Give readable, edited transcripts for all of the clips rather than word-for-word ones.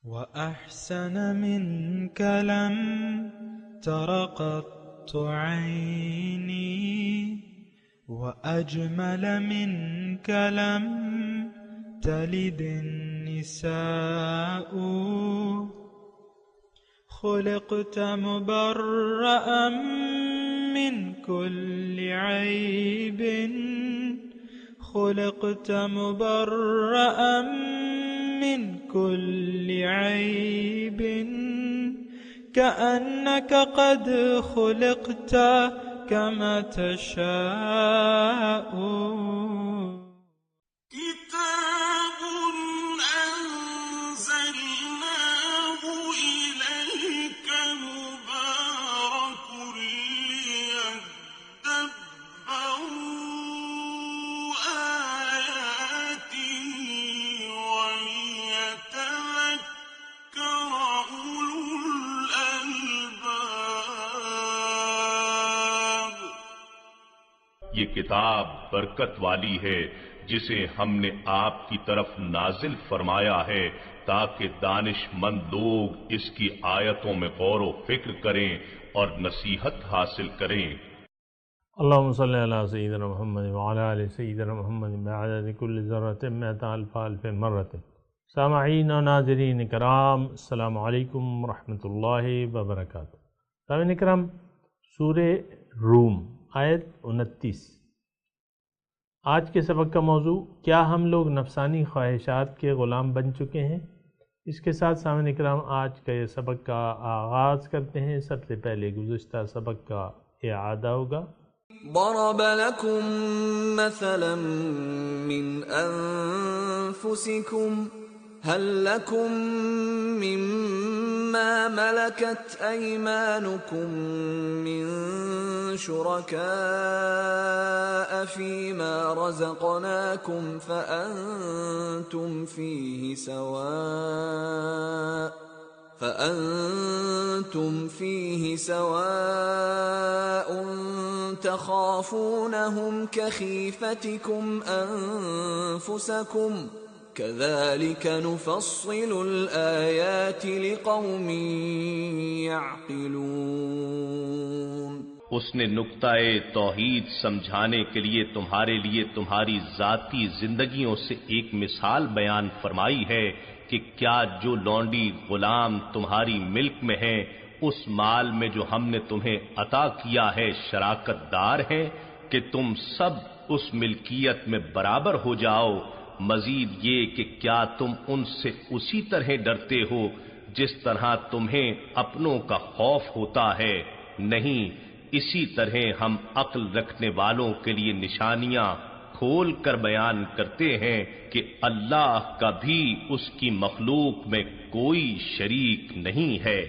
وأحسن منك لم تر قط عيني وأجمل منك لم تلد النساء خلقت مبرأ من كل عيب خلقت مبرأ من كل عيب كأنك قد خلقت كما تشاء كتاب أنزلناه إليك مبارك ليدبروا آياته وليتذكر أولو الألباب. یہ کتاب برکت والی ہے جسے ہم نے آپ کی طرف نازل فرمایا ہے تاکہ دانش مند لوگ اس کی آیتوں میں غور و فکر کریں اور نصیحت حاصل کریں. اللہم صلی علی سیدنا محمد وعلی آل سیدنا محمد بعدد کل ذرۃ مئۃ الف الف مرۃ. سامعین و ناظرین کرام، السلام علیکم ورحمۃ اللہ وبرکاتہ. سامعین کرام، سورہ روم آیت 29. آج کے سبق کا موضوع، کیا ہم لوگ نفسانی خواہشات کے غلام بن چکے ہیں؟ اس کے ساتھ سامعین کرام آج کے سبق کا آغاز کرتے ہیں. سب سے پہلے گزشتہ سبق کا اعادہ ہوگا. ضرب لكم مثلا من أنفسكم هل لكم مما ملكت أيمانكم من شركاء فيما رزقناكم فأنتم فيه سواء تخافونهم كخيفتكم أنفسكم كذلك نفصل الآيات لقوم يعقلون. اس نے نقطۂ توحید سمجھانے کے لیے تمہاری ذاتی زندگیوں سے ایک مثال بیان فرمائی ہے کہ کیا جو لونڈی غلام تمہاری ملک میں ہیں اس مال میں جو ہم نے تمہیں عطا کیا ہے شراکت دار ہیں کہ تم سب اس ملکیت میں برابر ہو جاؤ. مزید یہ کہ کیا تم ان سے اسی طرح ڈرتے ہو جس طرح تمہیں اپنوں کا خوف ہوتا ہے؟ نہیں، اسی طرح ہم عقل رکھنے والوں کے لیے نشانیاں کھول کر بیان کرتے ہیں کہ اللہ کا بھی اس کی مخلوق میں کوئی شریک نہیں ہے.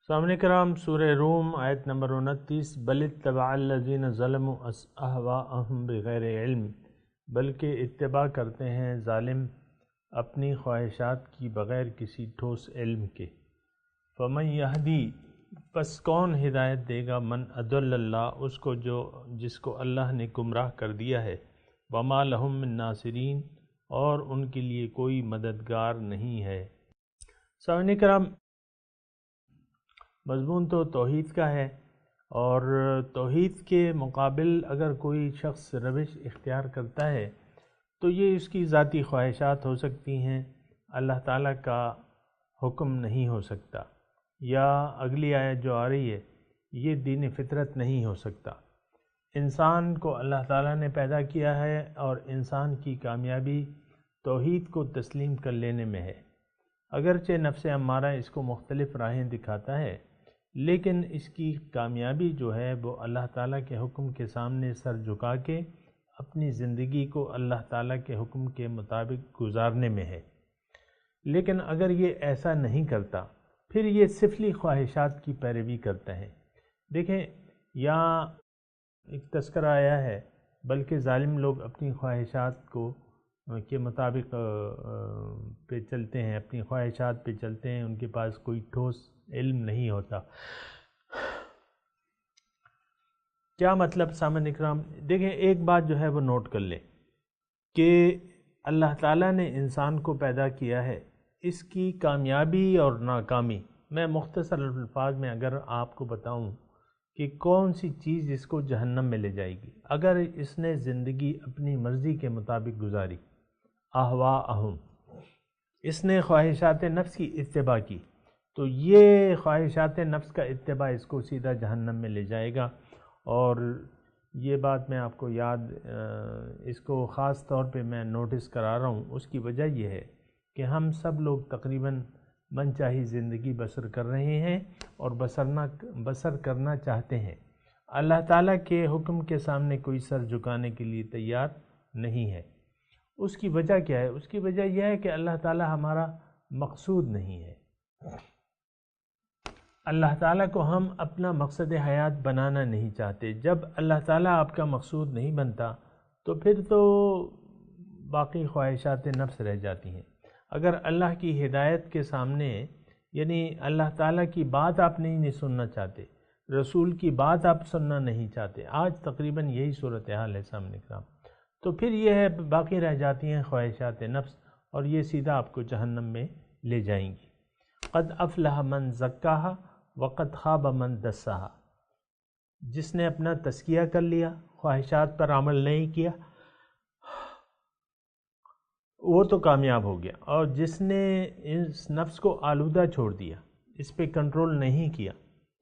سامعین کرام، سورہ روم آیت نمبر 29. بل اتبع الذین ظلموا اہواءہم بغیر علم، بلکہ اتباع کرتے ہیں ظالم اپنی خواہشات کی بغیر کسی ٹھوس علم کے. فمن یہدی، پس کون ہدایت دے گا، من اضل اللہ، اس کو جس کو اللہ نے گمراہ کر دیا ہے. وما لہم من ناصرین، اور ان کے لیے کوئی مددگار نہیں ہے. سامعین کرام، مضمون تو توحید کا ہے، اور توحید کے مقابل اگر کوئی شخص روش اختیار کرتا ہے تو یہ اس کی ذاتی خواہشات ہو سکتی ہیں، اللہ تعالیٰ کا حکم نہیں ہو سکتا، یا اگلی آیت جو آ رہی ہے یہ دین فطرت نہیں ہو سکتا. انسان کو اللہ تعالیٰ نے پیدا کیا ہے اور انسان کی کامیابی توحید کو تسلیم کر لینے میں ہے. اگرچہ نفس امارہ اس کو مختلف راہیں دکھاتا ہے، لیکن اس کی کامیابی جو ہے وہ اللہ تعالیٰ کے حکم کے سامنے سر جھکا کے اپنی زندگی کو اللہ تعالیٰ کے حکم کے مطابق گزارنے میں ہے. لیکن اگر یہ ایسا نہیں کرتا پھر یہ سفلی خواہشات کی پیروی کرتا ہے. دیکھیں، یہاں ایک تذکرہ آیا ہے بلکہ ظالم لوگ اپنی خواہشات کے مطابق پہ چلتے ہیں، اپنی خواہشات پہ چلتے ہیں، ان کے پاس کوئی ٹھوس علم نہیں ہوتا. کیا مطلب سامعین اکرام؟ دیکھیں، ایک بات جو ہے وہ نوٹ کر لیں کہ اللہ تعالیٰ نے انسان کو پیدا کیا ہے اس کی کامیابی اور ناکامی، میں مختصر الفاظ میں اگر آپ کو بتاؤں کہ کون سی چیز اس کو جہنم میں لے جائے گی، اگر اس نے زندگی اپنی مرضی کے مطابق گزاری، اہواءہم، اس نے خواہشات نفس کی اتباع کی، تو یہ خواہشات نفس کا اتباع اس کو سیدھا جہنم میں لے جائے گا۔ اور یہ بات میں آپ کو اس کو خاص طور پہ میں نوٹس کرا رہا ہوں، اس کی وجہ یہ ہے کہ ہم سب لوگ تقریباً من چاہی زندگی بسر کر رہے ہیں اور بسر کرنا چاہتے ہیں، اللہ تعالیٰ کے حکم کے سامنے کوئی سر جھکانے کے لیے تیار نہیں ہے۔ اس کی وجہ کیا ہے؟ اس کی وجہ یہ ہے کہ اللہ تعالیٰ ہمارا مقصود نہیں ہے۔ اللہ تعالیٰ کو ہم اپنا مقصد حیات بنانا نہیں چاہتے۔ جب اللہ تعالیٰ آپ کا مقصود نہیں بنتا تو پھر تو باقی خواہشات نفس رہ جاتی ہیں۔ اگر اللہ کی ہدایت کے سامنے، یعنی اللہ تعالیٰ کی بات آپ نہیں سننا چاہتے، رسول کی بات آپ سننا نہیں چاہتے، آج تقریباً یہی صورتحال ہے سامنے کرام، تو پھر یہ ہے باقی رہ جاتی ہیں خواہشات نفس، اور یہ سیدھا آپ کو جہنم میں لے جائیں گی۔ قد افلح من زکاہا وقد خاب من دساہا، جس نے اپنا تزکیہ کر لیا، خواہشات پر عمل نہیں کیا، وہ تو کامیاب ہو گیا، اور جس نے اس نفس کو آلودہ چھوڑ دیا، اس پہ کنٹرول نہیں کیا،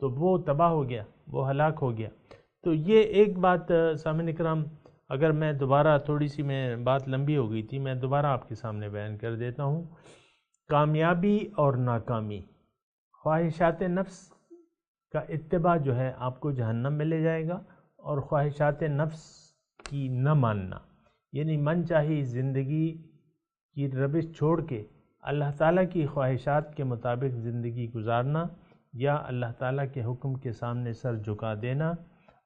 تو وہ تباہ ہو گیا، وہ ہلاک ہو گیا۔ تو یہ ایک بات سامعین کرام، اگر میں دوبارہ تھوڑی سی میں بات لمبی ہو گئی تھی، میں دوبارہ آپ کے سامنے بیان کر دیتا ہوں۔ کامیابی اور ناکامی، خواہشات نفس کا اتباع جو ہے آپ کو جہنم میں لے جائے گا، اور خواہشات نفس کی نہ ماننا، یعنی من چاہی زندگی کی روش چھوڑ کے اللہ تعالیٰ کی خواہشات کے مطابق زندگی گزارنا، یا اللہ تعالیٰ کے حکم کے سامنے سر جھکا دینا،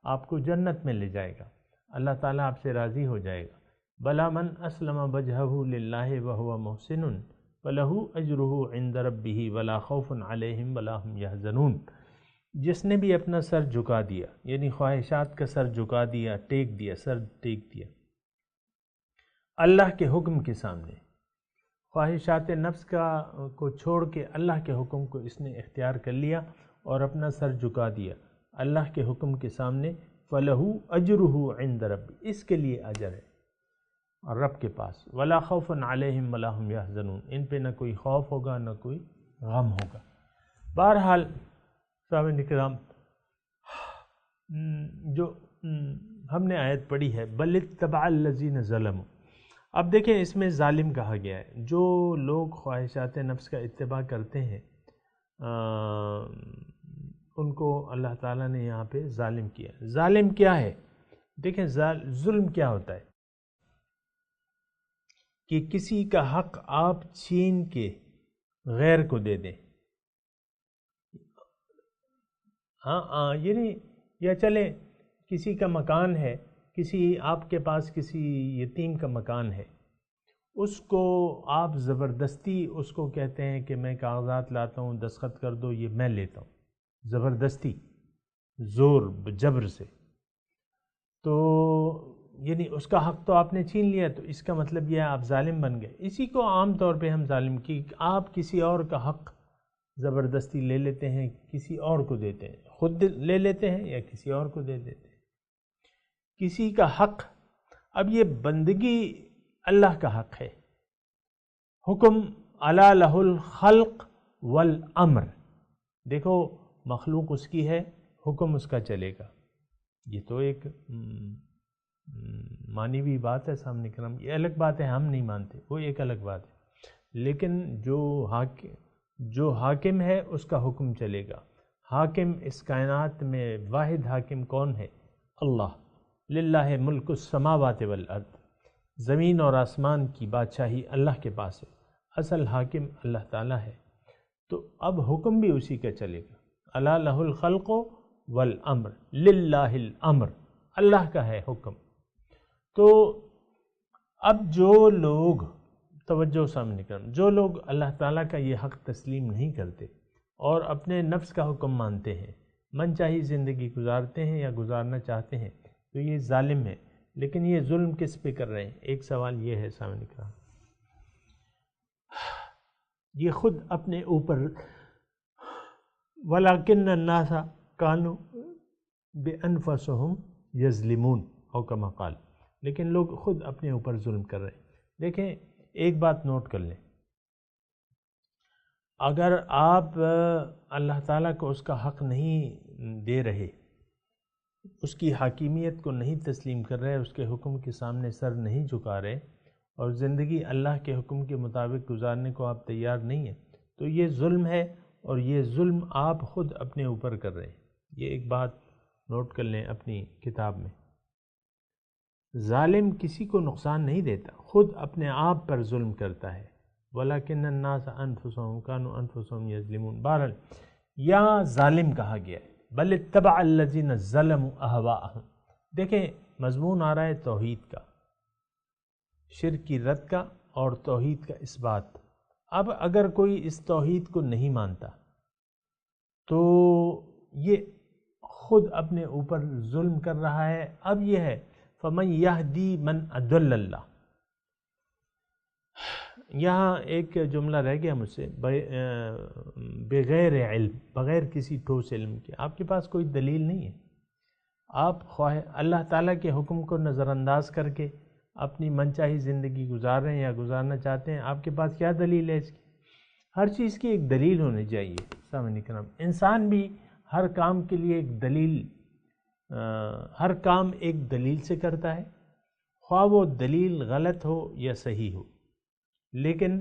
آپ کو جنت میں لے جائے گا، اللہ تعالیٰ آپ سے راضی ہو جائے گا۔ بلا من اسلم وجہہ للہ وہو محسن فلہ اجرہ عند ربہ ولا خوف علیہم ولا ہم یحزنون، جس نے بھی اپنا سر جھکا دیا، یعنی خواہشات کا سر جھکا دیا، ٹیک دیا، سر ٹیک دیا اللہ کے حکم کے سامنے، خواہشات نفس کو چھوڑ کے اللہ کے حکم کو اس نے اختیار کر لیا اور اپنا سر جھکا دیا اللہ کے حکم کے سامنے، فَلَهُ أَجْرُهُ عِنْدَ رَبِّ، اس کے لیے اجر ہے اور رب کے پاس، وَلَا خَوْفٌ عَلَيْهِمْ وَلَا هُمْ يَحْزَنُونَ، ان پہ نہ کوئی خوف ہوگا نہ کوئی غم ہوگا۔ بہرحال سامعین کرام، جو ہم نے آیت پڑھی ہے بَلِ اتَّبَعَ الَّذِينَ ظَلَمُوا، اب دیکھیں اس میں ظالم کہا گیا ہے، جو لوگ خواہشات نفس کا اتباع کرتے ہیں ان کو اللہ تعالیٰ نے یہاں پہ ظالم کیا۔ ظالم کیا ہے؟ دیکھیں ظلم کیا ہوتا ہے کہ کسی کا حق آپ چھین کے غیر کو دے دیں، یعنی یا چلیں کسی کا مکان ہے، آپ کے پاس کسی یتیم کا مکان ہے، اس کو آپ زبردستی اس کو کہتے ہیں کہ میں کاغذات لاتا ہوں، دستخط کر دو، یہ میں لیتا ہوں، زبردستی، زور جبر سے، تو یعنی اس کا حق تو آپ نے چھین لیا، تو اس کا مطلب یہ ہے آپ ظالم بن گئے۔ اسی کو عام طور پہ ہم ظالم کی، آپ کسی اور کا حق زبردستی لے لیتے ہیں، کسی اور کو دیتے ہیں، خود لے لیتے ہیں یا کسی اور کو دے دیتے ہیں کسی کا حق۔ اب یہ بندگی اللہ کا حق ہے، حکم الا لہ الخلق والامر، دیکھو مخلوق اس کی ہے، حکم اس کا چلے گا، یہ تو ایک معنوی بات ہے سامنے کرام، یہ الگ بات ہے، ہم نہیں مانتے، وہ ایک الگ بات ہے، لیکن جو حاکم ہے اس کا حکم چلے گا۔ حاکم اس کائنات میں واحد حاکم کون ہے؟ اللہ، للہ ملک السماوات والارض، زمین اور آسمان کی بادشاہی اللہ کے پاس ہے، اصل حاکم اللہ تعالیٰ ہے، تو اب حکم بھی اسی کا چلے گا۔ الا لہ الخلق والامر، للہ الامر، اللہ کا ہے حکم۔ تو اب جو لوگ، توجہ سامنے کریں، جو لوگ اللہ تعالیٰ کا یہ حق تسلیم نہیں کرتے اور اپنے نفس کا حکم مانتے ہیں، من چاہی زندگی گزارتے ہیں یا گزارنا چاہتے ہیں، تو یہ ظالم ہے۔ لیکن یہ ظلم کس پہ کر رہے ہیں؟ ایک سوال یہ ہے سامنے کا، یہ خود اپنے اوپر، وَلَكِنَّ النَّاسَ كَانُوا بِأَنفُسِهِمْ يَظْلِمُونَ او کما قال، لیکن لوگ خود اپنے اوپر ظلم کر رہے ہیں۔ دیکھیں ایک بات نوٹ کر لیں، اگر آپ اللہ تعالیٰ کو اس کا حق نہیں دے رہے، اس کی حاکمیت کو نہیں تسلیم کر رہے، اس کے حکم کے سامنے سر نہیں جھکا رہے، اور زندگی اللہ کے حکم کے مطابق گزارنے کو آپ تیار نہیں ہیں، تو یہ ظلم ہے، اور یہ ظلم آپ خود اپنے اوپر کر رہے ہیں۔ یہ ایک بات نوٹ کر لیں اپنی کتاب میں۔ ظالم کسی کو نقصان نہیں دیتا، خود اپنے آپ پر ظلم کرتا ہے۔ وَلَكِنَّ النَّاسَ أَنفُسَهُمْ كَانُوا أَنفُسَهُمْ يَظْلِمُونَ۔ بہرحال یہاں ظالم کہا گیا ہے، بل اتبع الذین ظلموا اہواءہم۔ دیکھیں مضمون آ رہا ہے توحید کا، شرک کی رد کا اور توحید کا اثبات۔ اب اگر کوئی اس توحید کو نہیں مانتا تو یہ خود اپنے اوپر ظلم کر رہا ہے۔ اب یہ ہے فَمَن يَهْدِي مَنْ أَضَلَّ اللَّهُ۔ یہاں ایک جملہ رہ گیا مجھ سے، بغیر علم، بغیر کسی ٹھوس علم کے۔ آپ کے پاس کوئی دلیل نہیں ہے، آپ خواہ اللہ تعالیٰ کے حکم کو نظر انداز کر کے اپنی منچاہی زندگی گزار رہے ہیں یا گزارنا چاہتے ہیں، آپ کے پاس کیا دلیل ہے اس کی؟ ہر چیز کی ایک دلیل ہونی چاہیے۔ سامعین کرام، انسان بھی ہر کام کے لیے ایک دلیل، ہر کام ایک دلیل سے کرتا ہے، خواہ وہ دلیل غلط ہو یا صحیح ہو، لیکن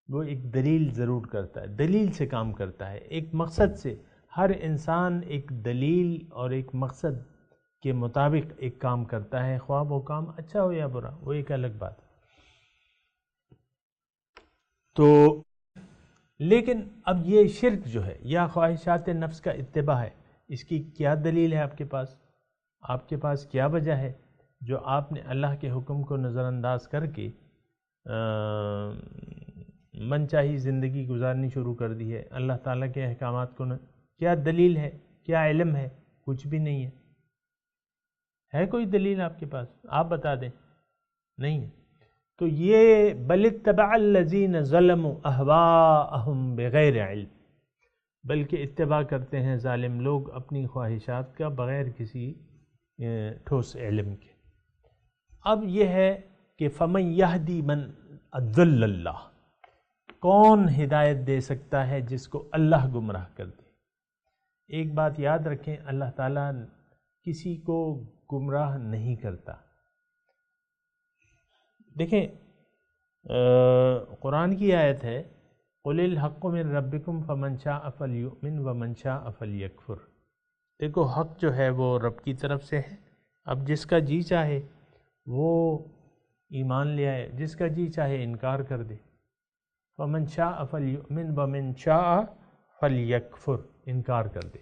وہ ایک دلیل ضرور کرتا ہے، دلیل سے کام کرتا ہے، ایک مقصد سے۔ ہر انسان ایک دلیل اور ایک مقصد کے مطابق ایک کام کرتا ہے، خواہ وہ کام اچھا ہو یا برا، وہ ایک الگ بات۔ تو لیکن اب یہ شرک جو ہے یا خواہشات نفس کا اتباع ہے، اس کی کیا دلیل ہے آپ کے پاس؟ آپ کے پاس کیا وجہ ہے جو آپ نے اللہ کے حکم کو نظر انداز کر کے من چاہی زندگی گزارنی شروع کر دی ہے؟ اللہ تعالیٰ کے احکامات کو کیا دلیل ہے؟ کیا علم ہے؟ کچھ بھی نہیں ہے کوئی دلیل آپ کے پاس؟ آپ بتا دیں، نہیں ہے۔ تو یہ بل اتبع الذین ظلموا اہواءہم بغیر علم، بلکہ اتباع کرتے ہیں ظالم لوگ اپنی خواہشات کا بغیر کسی ٹھوس علم کے۔ اب یہ ہے کہ فمن یہدی من اضل اللہ، کون ہدایت دے سکتا ہے جس کو اللہ گمراہ کر دے؟ ایک بات یاد رکھیں، اللہ تعالیٰ کسی کو گمراہ نہیں کرتا۔ دیکھیں قرآن کی آیت ہے قُلِ الْحَقُّ مِن رَبِّكُمْ فَمَنْ شَاءَ فَلْيُؤْمِنْ وَمَنْ شَاءَ فَلْيَكْفُرْ۔ دیکھو حق جو ہے وہ رب کی طرف سے ہے، اب جس کا جی چاہے وہ ایمان لے آئے، جس کا جی چاہے انکار کر دے۔ فَمَنْ شَاءَ فَلْيُؤْمِنْ وَمَنْ شَاءَ فَلْيَكْفُرْ، انکار کر دے۔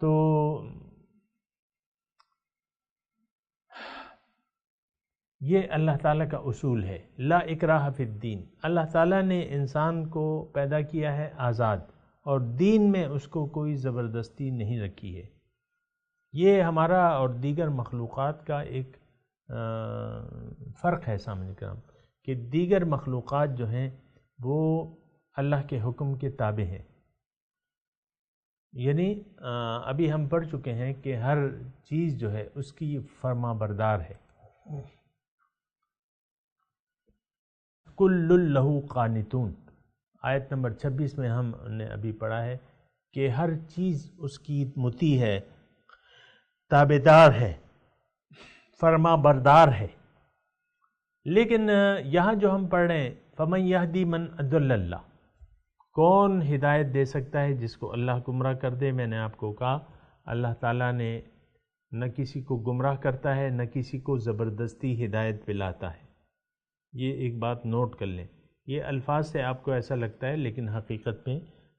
تو یہ اللہ تعالیٰ کا اصول ہے، لا اکراہ فی الدین۔ اللہ تعالیٰ نے انسان کو پیدا کیا ہے آزاد، اور دین میں اس کو کوئی زبردستی نہیں رکھی ہے۔ یہ ہمارا اور دیگر مخلوقات کا ایک فرق ہے سامنے کرام، کہ دیگر مخلوقات جو ہیں وہ اللہ کے حکم کے تابع ہیں، یعنی ابھی ہم پڑھ چکے ہیں کہ ہر چیز جو ہے اس کی فرما بردار ہے۔ کل لہ قانتون، آیت نمبر 26 میں ہم نے ابھی پڑھا ہے کہ ہر چیز اس کی مطیع ہے، تابعدار ہے، فرما بردار ہے۔ لیکن یہاں جو ہم پڑھ رہے ہیں فمن یہدی من اضل اللہ، کون ہدایت دے سکتا ہے جس کو اللہ گمراہ کر دے؟ میں نے آپ کو کہا اللہ تعالیٰ نے نہ کسی کو گمراہ کرتا ہے، نہ کسی کو زبردستی ہدایت پلاتا ہے۔ یہ ایک بات نوٹ کر لیں، یہ الفاظ سے آپ کو ایسا لگتا ہے، لیکن حقیقت میں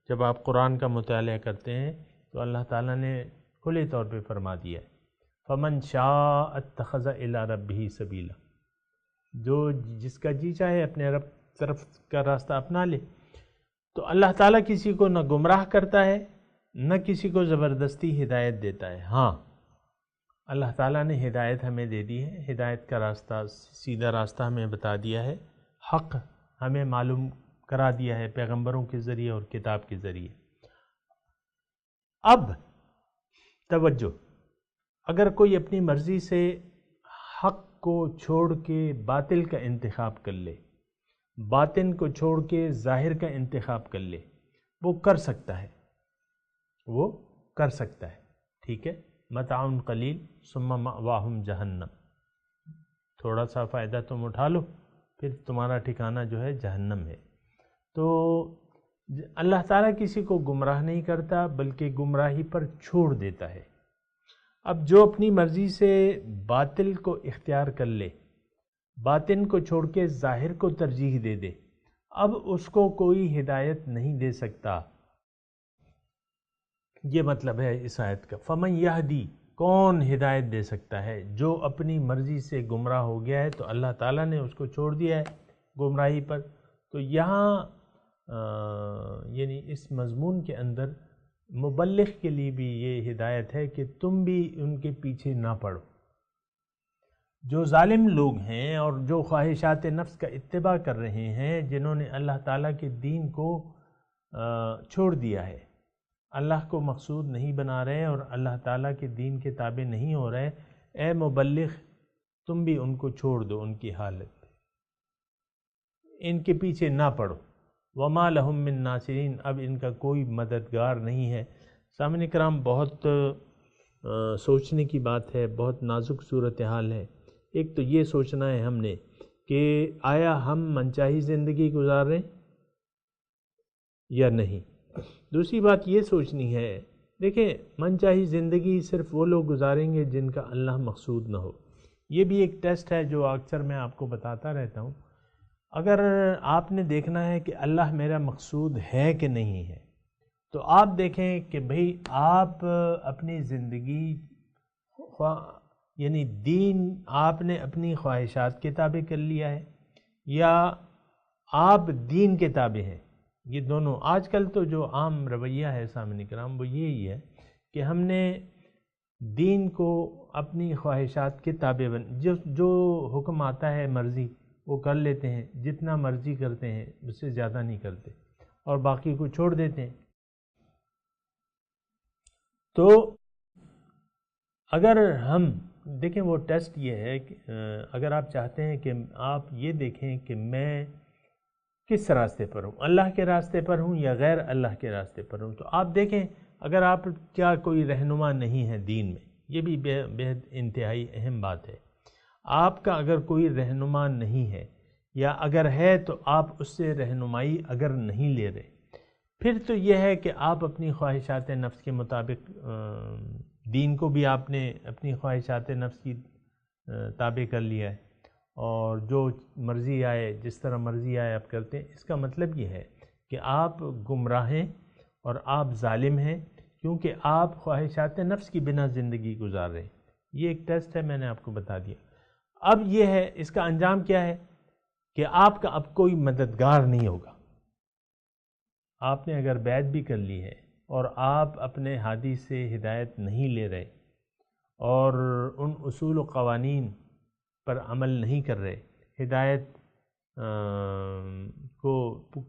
جب آپ قرآن کا مطالعہ کرتے ہیں تو اللہ تعالیٰ نے کھلے طور پہ فرما دیا ہے فمن شاء اتخذ الی ربہ سبیلا، جو جس کا جی چاہے اپنے رب طرف کا راستہ اپنا لے۔ تو اللہ تعالیٰ کسی کو نہ گمراہ کرتا ہے، نہ کسی کو زبردستی ہدایت دیتا ہے۔ ہاں اللہ تعالیٰ نے ہدایت ہمیں دے دی ہے، ہدایت کا راستہ، سیدھا راستہ ہمیں بتا دیا ہے، حق ہمیں معلوم کرا دیا ہے پیغمبروں کے ذریعے اور کتاب کے ذریعے۔ اب توجہ، اگر کوئی اپنی مرضی سے حق کو چھوڑ کے باطل کا انتخاب کر لے، باطن کو چھوڑ کے ظاہر کا انتخاب کر لے، وہ کر سکتا ہے، وہ کر سکتا ہے، ٹھیک ہے۔ متاع قلیل ثم مأواہم جہنم، تھوڑا سا فائدہ تم اٹھا لو پھر تمہارا ٹھکانہ جو ہے جہنم ہے۔ تو اللہ تعالیٰ کسی کو گمراہ نہیں کرتا بلکہ گمراہی پر چھوڑ دیتا ہے۔ اب جو اپنی مرضی سے باطل کو اختیار کر لے، باطن کو چھوڑ کے ظاہر کو ترجیح دے دے، اب اس کو کوئی ہدایت نہیں دے سکتا، یہ مطلب ہے اس آیت کا۔ فمن یہدی، کون ہدایت دے سکتا ہے؟ جو اپنی مرضی سے گمراہ ہو گیا ہے تو اللہ تعالیٰ نے اس کو چھوڑ دیا ہے گمراہی پر۔ تو یہاں یعنی اس مضمون کے اندر مبلغ کے لیے بھی یہ ہدایت ہے کہ تم بھی ان کے پیچھے نہ پڑو۔ جو ظالم لوگ ہیں اور جو خواہشات نفس کا اتباع کر رہے ہیں، جنہوں نے اللہ تعالیٰ کے دین کو چھوڑ دیا ہے، اللہ کو مقصود نہیں بنا رہے اور اللہ تعالیٰ کے دین کے تابع نہیں ہو رہے، اے مبلغ تم بھی ان کو چھوڑ دو ان کی حالت، ان کے پیچھے نہ پڑو۔ وما لہم من ناصرین، اب ان کا کوئی مددگار نہیں ہے۔ سامعین کرام، بہت سوچنے کی بات ہے، بہت نازک صورتحال ہے۔ ایک تو یہ سوچنا ہے ہم نے کہ آیا ہم منچاہی زندگی گزار رہے ہیں یا نہیں۔ دوسری بات یہ سوچنی ہے، دیکھیں منچاہی زندگی صرف وہ لوگ گزاریں گے جن کا اللہ مقصود نہ ہو۔ یہ بھی ایک ٹیسٹ ہے جو اکثر میں آپ کو بتاتا رہتا ہوں۔ اگر آپ نے دیکھنا ہے کہ اللہ میرا مقصود ہے کہ نہیں ہے، تو آپ دیکھیں کہ بھئی آپ اپنی زندگی یعنی دین آپ نے اپنی خواہشات کے تابع کر لیا ہے یا آپ دین کے تابع ہیں۔ یہ دونوں آج کل تو جو عام رویہ ہے سامعین کرام وہ یہی ہے کہ ہم نے دین کو اپنی خواہشات کے تابع جو حکم آتا ہے مرضی وہ کر لیتے ہیں، جتنا مرضی کرتے ہیں اس سے زیادہ نہیں کرتے اور باقی کو چھوڑ دیتے ہیں۔ تو اگر ہم دیکھیں وہ ٹیسٹ یہ ہے کہ اگر آپ چاہتے ہیں کہ آپ یہ دیکھیں کہ میں کس راستے پر ہوں، اللہ کے راستے پر ہوں یا غیر اللہ کے راستے پر ہوں، تو آپ دیکھیں اگر آپ کیا کوئی رہنما نہیں ہے دین میں، یہ بھی بہت انتہائی اہم بات ہے۔ آپ کا اگر کوئی رہنما نہیں ہے یا اگر ہے تو آپ اس سے رہنمائی اگر نہیں لے رہے، پھر تو یہ ہے کہ آپ اپنی خواہشات نفس کے مطابق دین کو بھی آپ نے اپنی خواہشات نفس کی تابع کر لیا ہے اور جو مرضی آئے جس طرح مرضی آئے آپ کرتے ہیں۔ اس کا مطلب یہ ہے کہ آپ گمراہ ہیں اور آپ ظالم ہیں، کیونکہ آپ خواہشات نفس کی بنا زندگی گزار رہے ہیں۔ یہ ایک ٹیسٹ ہے، میں نے آپ کو بتا دیا۔ اب یہ ہے اس کا انجام کیا ہے کہ آپ کا اب کوئی مددگار نہیں ہوگا۔ آپ نے اگر بیعت بھی کر لی ہے اور آپ اپنے ہادی سے ہدایت نہیں لے رہے اور ان اصول و قوانین پر عمل نہیں کر رہے، ہدایت کو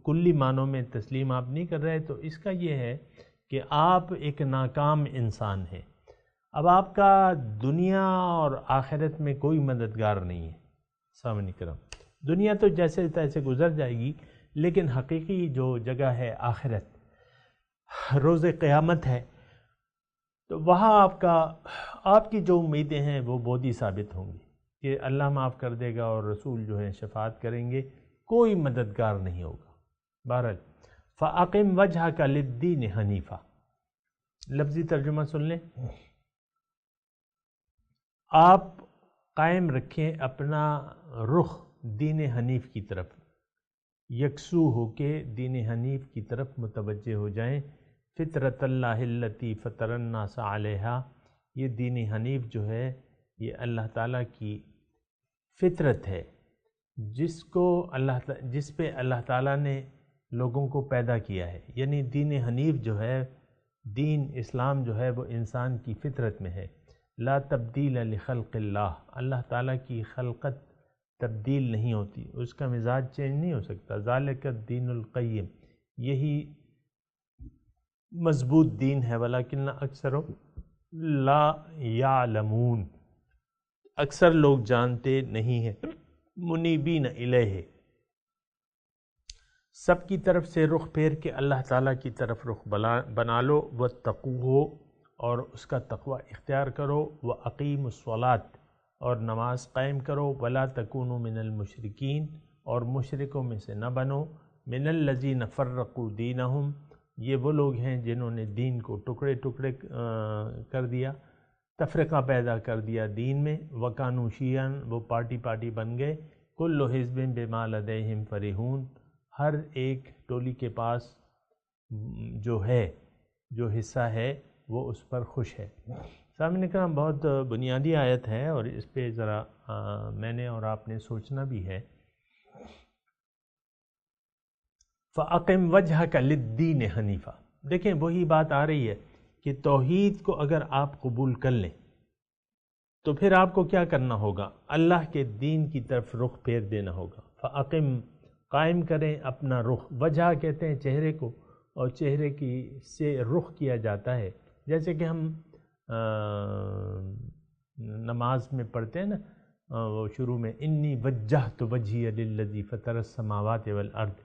کلی معنوں میں تسلیم آپ نہیں کر رہے، تو اس کا یہ ہے کہ آپ ایک ناکام انسان ہیں۔ اب آپ کا دنیا اور آخرت میں کوئی مددگار نہیں ہے۔ سامعین کرام، دنیا تو جیسے تیسے گزر جائے گی، لیکن حقیقی جو جگہ ہے آخرت، روز قیامت ہے، تو وہاں آپ کی جو امیدیں ہیں وہ بودھی ثابت ہوں گی کہ اللہ معاف کر دے گا اور رسول جو ہیں شفاعت کریں گے، کوئی مددگار نہیں ہوگا۔ بہرحال فَأَقِمْ وَجْهَكَ لِلدِّينِ حَنِيفًا، لفظی ترجمہ سن لیں، آپ قائم رکھیں اپنا رخ دین حنیف کی طرف، یکسو ہو کے دین حنیف کی طرف متوجہ ہو جائیں۔ فطرت اللہ التی فطر الناس علیہا، یہ دین حنیف جو ہے یہ اللہ تعالیٰ کی فطرت ہے جس پہ اللہ تعالیٰ نے لوگوں کو پیدا کیا ہے۔ یعنی دین حنیف جو ہے، دین اسلام جو ہے وہ انسان کی فطرت میں ہے۔ لا تبدیل لخلق اللہ، اللہ تعالیٰ کی خلقت تبدیل نہیں ہوتی، اس کا مزاج چینج نہیں ہو سکتا. ذالک الدین القیم، یہی مضبوط دین ہے. ولکن اکثرهم لا یعلمون، اکثر لوگ جانتے نہیں ہیں. منیبین الیہ، سب کی طرف سے رخ پھیر کے اللہ تعالیٰ کی طرف رخ بنا لو. واتقوہ، اور اس کا تقوی اختیار کرو. واقیموا الصلاۃ، اور نماز قائم کرو. ولا تکونوا من المشرکین، اور مشرکوں میں سے نہ بنو. من الذین فرقوا دینہم، یہ وہ لوگ ہیں جنہوں نے دین کو ٹکڑے ٹکڑے کر دیا، تفرقہ پیدا کر دیا دین میں. وکانوا شیعاً، وہ پارٹی بن گئے. کل حزب بما لدیہم فرحون، ہر ایک ٹولی کے پاس جو حصہ ہے وہ اس پر خوش ہے. سامنے کرام بہت بنیادی آیت ہے، اور اس پہ ذرا میں نے اور آپ نے سوچنا بھی ہے. فَأَقِمْ وَجْهَكَ لِلدِّينِ حَنِيفًا، دیکھیں وہی بات آ رہی ہے کہ توحید کو اگر آپ قبول کر لیں تو پھر آپ کو کیا کرنا ہوگا؟ اللہ کے دین کی طرف رخ پھیر دینا ہوگا. فَأَقِمْ، قائم کریں اپنا رخ. وجہ کہتے ہیں چہرے کو، اور چہرے کی سے رخ کیا جاتا ہے. جیسے کہ ہم نماز میں پڑھتے ہیں نا، وہ شروع میں انی وجہت وجہی للذی فطر السماوات والارض،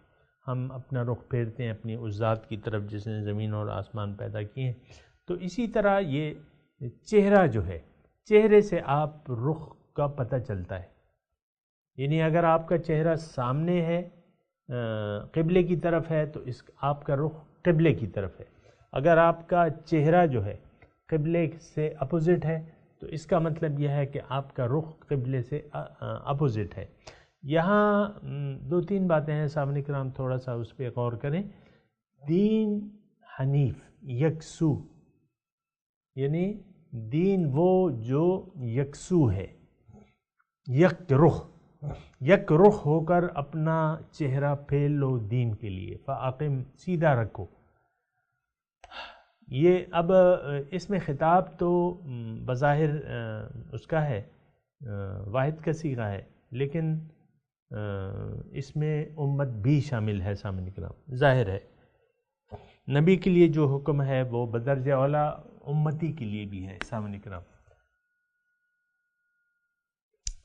ہم اپنا رخ پھیرتے ہیں اپنی اس ذات کی طرف جس نے زمین اور آسمان پیدا کیے ہیں. تو اسی طرح یہ چہرہ جو ہے، چہرے سے آپ رخ کا پتہ چلتا ہے. یعنی اگر آپ کا چہرہ سامنے ہے، قبلے کی طرف ہے، تو آپ کا رخ قبلے کی طرف ہے. اگر آپ کا چہرہ جو ہے قبلے سے اپوزٹ ہے تو اس کا مطلب یہ ہے کہ آپ کا رخ قبلے سے اپوزٹ ہے. یہاں دو تین باتیں ہیں سامنے کرام، تھوڑا سا اس پہ غور کریں. دین حنیف، یکسو، یعنی دین وہ جو یکسو ہے، یک رخ ہو کر اپنا چہرہ پھیر لو دین کے لیے. فاقم، سیدھا رکھو. یہ اب اس میں خطاب تو بظاہر اس کا ہے، واحد کا صیغہ ہے، لیکن اس میں امت بھی شامل ہے. سامنے کرام ظاہر ہے نبی کے لیے جو حکم ہے وہ بدرجہ اولا امتی کے لیے بھی ہے. سامنے کرام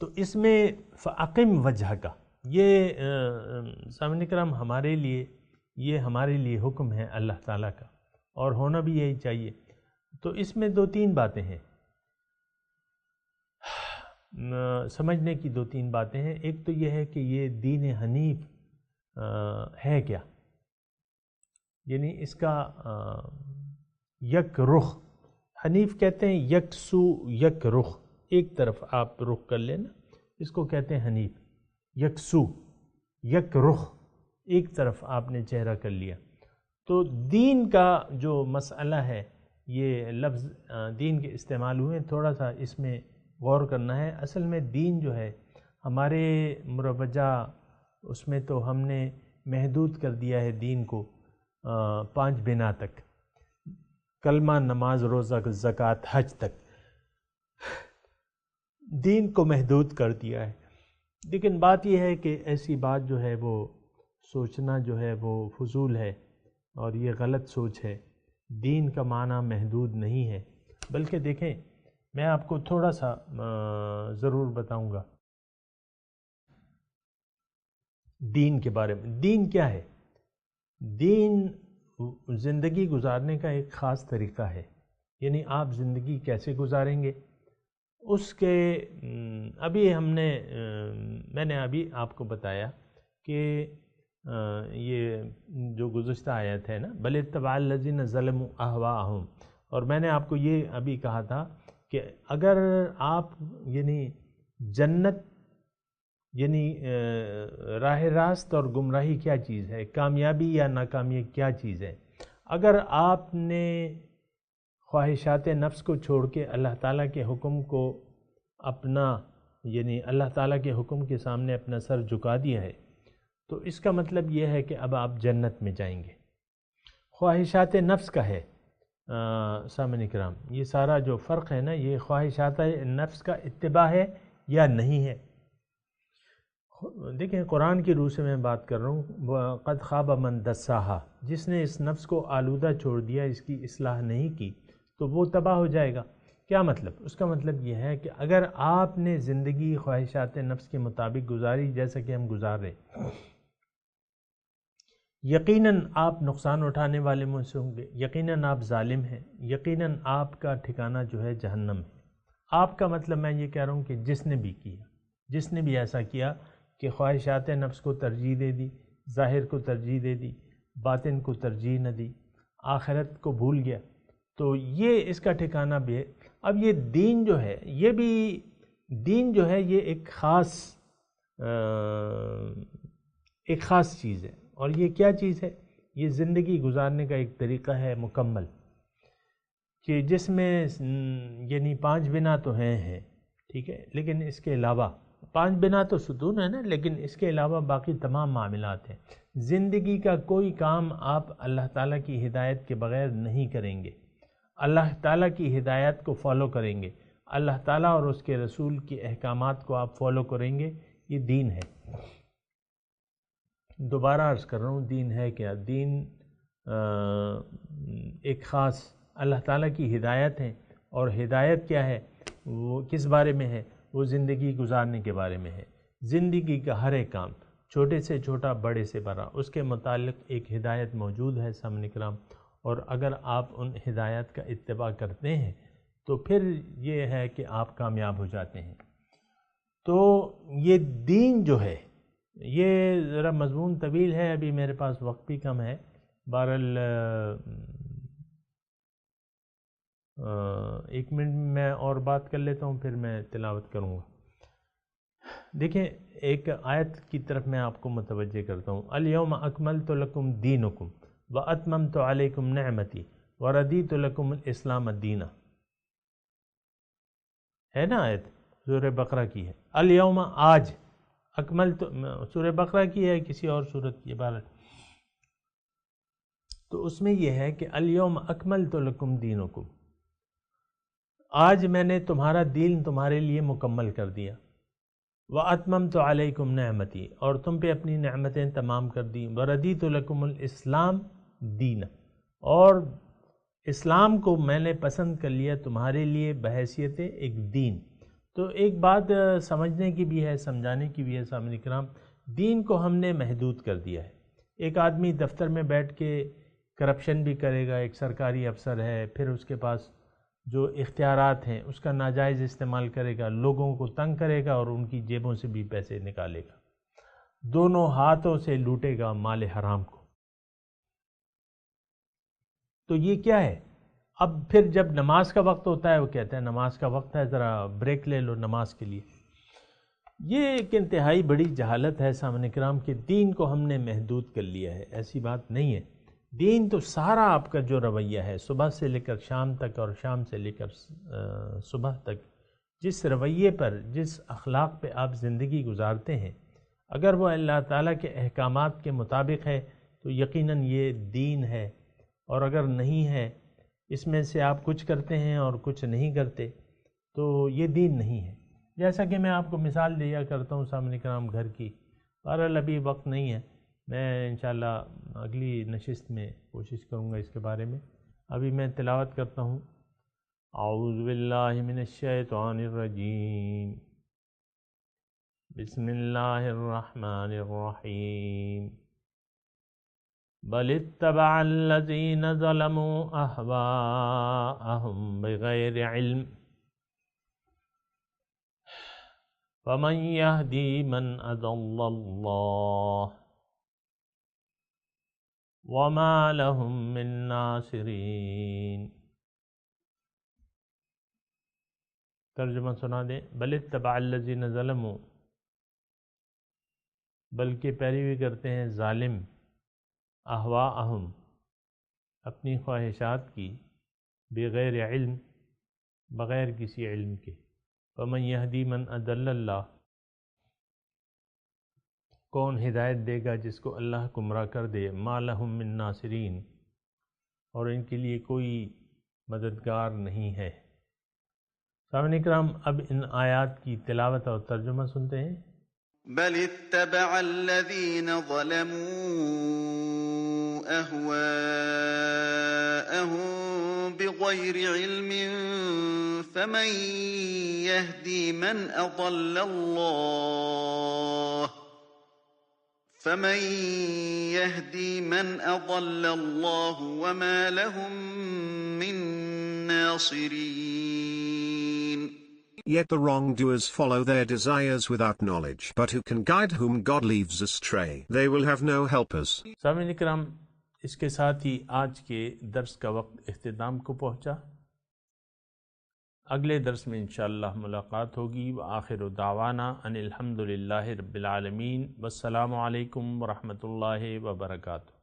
تو اس میں فاقم وجہ کا، یہ سامنے کرام ہمارے لیے حکم ہے اللہ تعالیٰ کا، اور ہونا بھی یہی چاہیے. تو اس میں دو تین باتیں ہیں، سمجھنے کی دو تین باتیں ہیں. ایک تو یہ ہے کہ یہ دین حنیف ہے کیا، یعنی اس کا یک رخ، حنیف کہتے ہیں یکسو، یک رخ، ایک طرف آپ رخ کر لینا، اس کو کہتے ہیں حنیف. یکسو، یک رخ، ایک طرف آپ نے چہرہ کر لیا. تو دین کا جو مسئلہ ہے، یہ لفظ دین کے استعمال ہوئے، تھوڑا سا اس میں غور کرنا ہے. اصل میں دین جو ہے ہمارے مروجہ، اس میں تو ہم نے محدود کر دیا ہے دین کو 5 بنا تک، کلمہ، نماز، روزہ، زکوٰۃ، حج تک دین کو محدود کر دیا ہے. لیکن بات یہ ہے کہ ایسی بات جو ہے وہ سوچنا جو ہے وہ فضول ہے، اور یہ غلط سوچ ہے. دین کا معنی محدود نہیں ہے، بلکہ دیکھیں میں آپ کو تھوڑا سا ضرور بتاؤں گا دین کے بارے میں. دین کیا ہے؟ دین زندگی گزارنے کا ایک خاص طریقہ ہے. یعنی آپ زندگی کیسے گزاریں گے اس کے ابھی میں نے ابھی آپ کو بتایا کہ یہ جو گزشتہ آیت ہے نا، بل اتبع الذین ظلموا اہواءہم، اور میں نے آپ کو یہ ابھی کہا تھا کہ اگر آپ یعنی جنت، یعنی راہ راست اور گمراہی کیا چیز ہے، کامیابی یا ناکامی کیا چیز ہے، اگر آپ نے خواہشات نفس کو چھوڑ کے اللہ تعالیٰ کے حکم کو اپنا، یعنی اللہ تعالیٰ کے حکم کے سامنے اپنا سر جھکا دیا ہے، تو اس کا مطلب یہ ہے کہ اب آپ جنت میں جائیں گے. خواہشات نفس کا ہے سامعین کرام، یہ سارا جو فرق ہے نا، یہ خواہشات نفس کا اتباع ہے یا نہیں ہے. دیکھیں قرآن کی روح سے میں بات کر رہا ہوں، قد خواب من دساہا، جس نے اس نفس کو آلودہ چھوڑ دیا، اس کی اصلاح نہیں کی تو وہ تباہ ہو جائے گا۔ کیا مطلب؟ اس کا مطلب یہ ہے کہ اگر آپ نے زندگی خواہشات نفس کے مطابق گزاری جیسا کہ ہم گزار رہے، یقیناً آپ نقصان اٹھانے والے میں سے ہوں گے، یقیناً آپ ظالم ہیں، یقیناً آپ کا ٹھکانہ جو ہے جہنم ہے۔ آپ کا مطلب میں یہ کہہ رہا ہوں کہ جس نے بھی کیا، جس نے بھی ایسا کیا کہ خواہشات نفس کو ترجیح دے دی، ظاہر کو ترجیح دے دی، باطن کو ترجیح نہ دی، آخرت کو بھول گیا، تو یہ اس کا ٹھکانہ بھی ہے۔ اب یہ دین جو ہے، یہ بھی دین جو ہے یہ ایک خاص چیز ہے، اور یہ کیا چیز ہے؟ یہ زندگی گزارنے کا ایک طریقہ ہے مکمل، کہ جس میں یعنی 5 بنا تو ہیں ٹھیک ہے، لیکن اس کے علاوہ 5 بنا تو ستون ہے نا، لیکن اس کے علاوہ باقی تمام معاملات ہیں۔ زندگی کا کوئی کام آپ اللہ تعالیٰ کی ہدایت کے بغیر نہیں کریں گے، اللہ تعالیٰ کی ہدایت کو فالو کریں گے، اللہ تعالیٰ اور اس کے رسول کے احکامات کو آپ فالو کریں گے، یہ دین ہے۔ دوبارہ عرض کر رہا ہوں، دین ہے کیا؟ دین ایک خاص اللہ تعالیٰ کی ہدایت ہے، اور ہدایت کیا ہے؟ وہ کس بارے میں ہے؟ وہ زندگی گزارنے کے بارے میں ہے۔ زندگی کا ہر ایک کام، چھوٹے سے چھوٹا، بڑے سے بڑا، اس کے متعلق ایک ہدایت موجود ہے سامنے کرام، اور اگر آپ ان ہدایات کا اتباع کرتے ہیں تو پھر یہ ہے کہ آپ کامیاب ہو جاتے ہیں۔ تو یہ دین جو ہے، یہ ذرا مضمون طویل ہے، ابھی میرے پاس وقت بھی کم ہے، بہرحال 1 منٹ میں اور بات کر لیتا ہوں، پھر میں تلاوت کروں گا۔ دیکھیں ایک آیت کی طرف میں آپ کو متوجہ کرتا ہوں، الیوم اکملت لکم دینکم واتممت علیکم نعمتی وردیت لکم الاسلام دینا، ہے نا آیت؟ سورہ بقرہ کی ہے، الیوم آج، اکملت سورہ بقرہ کی ہے کسی اور سورت کی بارہ، تو اس میں یہ ہے کہ الیوم اکملت لکم دینکم، آج میں نے تمہارا دین تمہارے لیے مکمل کر دیا، وَأَتْمَمْتُ عَلَيْكُمْ نِعْمَتِي، اور تم پہ اپنی نعمتیں تمام کر دیں، وَرَدِيتُ لَكُمُ الْإِسْلَامَ دِينًا، اور اسلام کو میں نے پسند کر لیا تمہارے لیے بحیثیت ایک دین۔ تو ایک بات سمجھنے کی بھی ہے، سمجھانے کی بھی ہے سامعین کرام، دین کو ہم نے محدود کر دیا ہے۔ ایک آدمی دفتر میں بیٹھ کے کرپشن بھی کرے گا، ایک سرکاری افسر ہے، پھر اس کے پاس جو اختیارات ہیں اس کا ناجائز استعمال کرے گا، لوگوں کو تنگ کرے گا اور ان کی جیبوں سے بھی پیسے نکالے گا، دونوں ہاتھوں سے لوٹے گا مال حرام کو۔ تو یہ کیا ہے؟ اب پھر جب نماز کا وقت ہوتا ہے وہ کہتا ہے نماز کا وقت ہے، ذرا بریک لے لو نماز کے لیے۔ یہ ایک انتہائی بڑی جہالت ہے سامعین کرام کہ دین کو ہم نے محدود کر لیا ہے، ایسی بات نہیں ہے۔ دین تو سارا آپ کا جو رویہ ہے، صبح سے لے کر شام تک اور شام سے لے کر صبح تک، جس رویے پر، جس اخلاق پہ آپ زندگی گزارتے ہیں، اگر وہ اللہ تعالیٰ کے احکامات کے مطابق ہے تو یقیناً یہ دین ہے، اور اگر نہیں ہے، اس میں سے آپ کچھ کرتے ہیں اور کچھ نہیں کرتے، تو یہ دین نہیں ہے۔ جیسا کہ میں آپ کو مثال دیا کرتا ہوں سامعین کرام گھر کی، بہرحال ابھی وقت نہیں ہے، میں انشاءاللہ اگلی نشست میں کوشش کروں گا اس کے بارے میں۔ ابھی میں تلاوت کرتا ہوں، اعوذ باللہ من الشیطان الرجیم، بسم اللہ الرحمن الرحیم، بل اتبع الذین ظلموا اہواءہم بغیر علم فمن یہدی من اضل اللہ وما لهم من ناصرین۔ ترجمہ سنا دیں، بل اتبع الذین ظلموا، بلکہ پیروی کرتے ہیں ظالم، اہواءہم، اپنی خواہشات کی، بغیر علم، بغیر کسی علم کے، فمن یہدی من اضل اللہ، کون ہدایت دے گا جس کو اللہ گمراہ کر دے، ما لہم من ناصرین، اور ان کے لیے کوئی مددگار نہیں ہے۔ سامعین کرام اب ان آیات کی تلاوت اور ترجمہ سنتے ہیں۔ بل اتبع الذين ظلموا أهواءهم بغير علم فمن يهدي من أضل الله وما لهم من ناصرين. Yet the wrongdoers follow their desires without knowledge. But who can guide whom God leaves astray? They will have no helpers. سامعین اکرام، اس کے ساتھ ہی آج کے درس کا وقت اختتام کو پہنچا۔ اگلے درس میں انشاءاللہ ملاقات ہوگی۔ وآخر دعوانا ان الحمد للہ رب العالمین، والسلام علیکم ورحمۃ اللہ وبرکاتہ۔